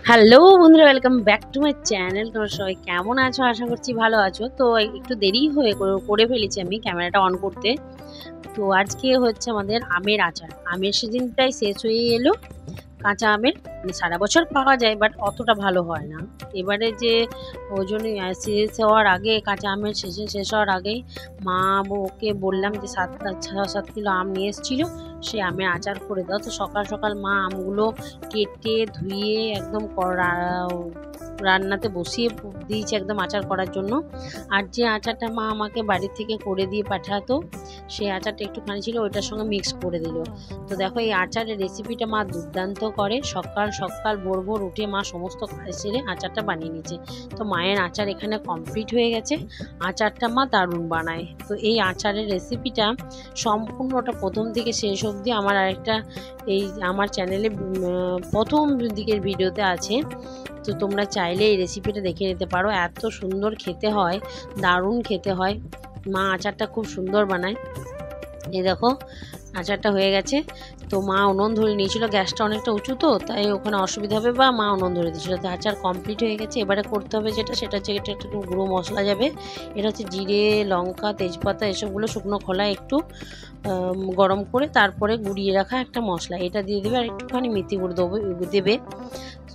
Hello বন্ধুরা, welcome back to my channel. তোমরা সবাই কেমন আছো? আশা করছি ভালো আছো। তো একটু দেরি হয়ে করে ফেলেছি আমি ক্যামেরাটা অন করতে। তো আজকে হচ্ছে আমাদের আমের আচার। আমের সিজনটাই শেষ হয়ে এলো। কাঁচা আমের মানে সারা বছর পাওয়া যায়, বাট অতটা ভালো হয় না। এবারে যে ওই জন্যই শেষ হওয়ার আগে, কাঁচা আমের সিজন শেষ হওয়ার আগেই মা ওকে বললাম যে 7 কিলো আম নিয়ে এসেছিলো, সে আমের আচার করে দাও। তো সকাল সকাল মা আমগুলো কেটে ধুয়ে একদম রান্নাতে বসিয়ে দিয়েছে একদম আচার করার জন্য। আর যে আচারটা মা আমাকে বাড়ি থেকে করে দিয়ে পাঠাতো, সেই আচারটা একটুখানি ছিল, ওইটার সঙ্গে মিক্স করে দিল। তো দেখো, এই আচারের রেসিপিটা মা দুর্দান্ত করে। সকাল সকাল ভোর ভোর উঠে মা সমস্ত কাজ সেরে আচারটা বানিয়ে নিয়েছে। তো মায়ের আচার এখানে কমপ্লিট হয়ে গেছে। আচারটা মা দারুণ বানায়। তো এই আচারের রেসিপিটা সম্পূর্ণটা প্রথম থেকে শেষ অবধি আমার আমার চ্যানেলে প্রথম দিকের ভিডিওতে আছে। তো তোমরা চাইলে এই রেসিপিটা দেখে নিতে পারো। এত সুন্দর খেতে হয়, দারুণ খেতে হয়। মা আচারটা খুব সুন্দর বানায়। এই দেখো, আচারটা হয়ে গেছে। তো মা উনুন ধরে নিয়েছিল, গ্যাসটা অনেকটা উঁচু, তো তাই ওখানে অসুবিধা হবে, বা মা উনুন ধরে দিয়েছিল। তো আচার কমপ্লিট হয়ে গেছে। এবারে করতে হবে সেটা হচ্ছে এটা একটু গুঁড়ো মশলা যাবে। এটা হচ্ছে জিরে, লঙ্কা, তেজপাতা, এসবগুলো শুকনো খোলায় একটু গরম করে তারপরে গুঁড়িয়ে রাখা একটা মশলা, এটা দিয়ে দেবে। আর একটুখানি মেথি গুঁড়ো দেবে।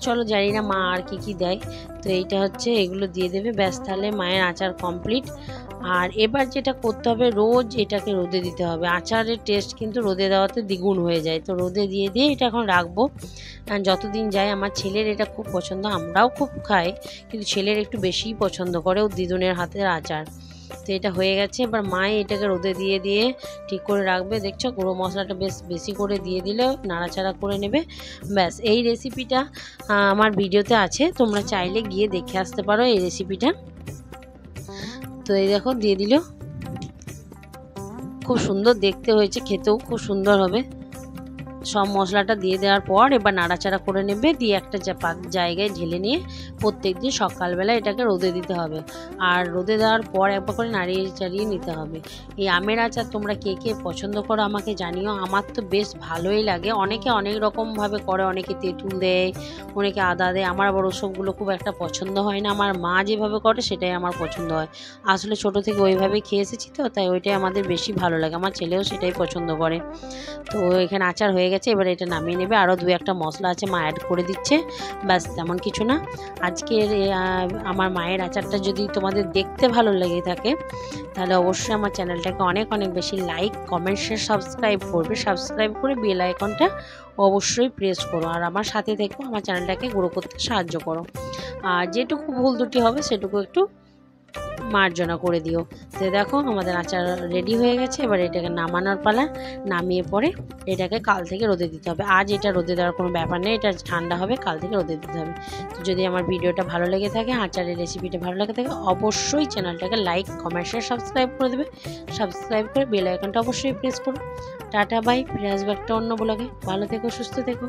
চলো, জানি না মা আর কি দেয়। তো এইটা হচ্ছে, এগুলো দিয়ে দেবে, ব্যাস, তাহলে মায়ের আচার কমপ্লিট। আর এবার যেটা করতে হবে, রোজ এটাকে রোদে দিতে হবে। আচারের টেস্ট কিন্তু রোদে দেওয়াতে দ্বিগুণ হয়ে যায়। তো রোদে দিয়ে এটা এখন রাখবো যতদিন যায়। আমার ছেলের এটা খুব পছন্দ, আমরাও খুব খাই, কিন্তু ছেলের একটু বেশিই পছন্দ করে ও দিদুনের হাতের আচার। তো এটা হয়ে গেছে। এবার মায়ে এটাকে রোদে দিয়ে ঠিক করে রাখবে। দেখছো, গুঁড়ো মশলাটা বেশি করে দিয়ে দিলে নাড়াচাড়া করে নেবে। ব্যাস, এই রেসিপিটা আমার ভিডিওতে আছে, তোমরা চাইলে গিয়ে দেখে আসতে পারো এই রেসিপিটা। তো এই দেখো, দিয়ে দিল। খুব সুন্দর দেখতে হয়েছে, খেতেও খুব সুন্দর হবে। সব মশলাটা দিয়ে দেওয়ার পর এবার নাড়াচাড়া করে নেবে, দিয়ে একটা জায়গায় ঢেলে নিয়ে প্রত্যেক দিন সকালবেলা এটাকে রোদে দিতে হবে। আর রোদে দেওয়ার পর একবার করে নাড়িয়ে চাড়িয়ে নিতে হবে। এই আমের আচার তোমরা কে কে পছন্দ করো আমাকে জানিও। আমার তো বেশ ভালোই লাগে। অনেকে অনেক রকমভাবে করে, অনেকে তেঁতুল দেয়, অনেকে আদা দেয়। আমার আবার ওসবগুলো খুব একটা পছন্দ হয় না। আমার মা যেভাবে করে সেটাই আমার পছন্দ হয়। আসলে ছোট থেকে ওইভাবেই খেয়ে এসেছি, তো তাই ওইটাই আমাদের বেশি ভালো লাগে। আমার ছেলেও সেটাই পছন্দ করে। তো এখানে আচার হয়ে গেছে। এবার এটা নামিয়ে নেবে। আরও 2-1টা মশলা আছে, মা অ্যাড করে দিচ্ছে। ব্যাস, তেমন কিছু না। আজকের আমার মায়ের আচারটা যদি তোমাদের দেখতে ভালো লেগে থাকে, তাহলে অবশ্যই আমার চ্যানেলটাকে অনেক অনেক বেশি লাইক, কমেন্ট, শেয়ার, সাবস্ক্রাইব করবে। সাবস্ক্রাইব করে বেল আইকনটা অবশ্যই প্রেস করো। আর আমার সাথে থেকো, আমার চ্যানেলটাকে গ্রো করতে সাহায্য করো। আর যেটুকু ভুল ত্রুটি হবে সেটুকু একটু মার্জনা করে দিও। তো দেখো, আমাদের আচার রেডি হয়ে গেছে। এবার এটাকে নামানোর পালা। নামিয়ে পরে এটাকে কাল থেকে রোদে দিতে হবে। আজ এটা রোদে দেওয়ার কোনো ব্যাপার নেই, এটা ঠান্ডা হবে, কাল থেকে রোদে দিতে হবে। তো যদি আমার ভিডিওটা ভালো লেগে থাকে, আচারের রেসিপিটা ভালো লেগে থাকে, অবশ্যই চ্যানেলটাকে লাইক, কমেন্ট, শেয়ার, সাবস্ক্রাইব করে দেবে। সাবস্ক্রাইব করে বেল আইকনটা অবশ্যই প্রেস করো। টাটা বাই, ফিরে আসবো একটা অন্য ব্লগে। ভালো থেকো, সুস্থ থেকো।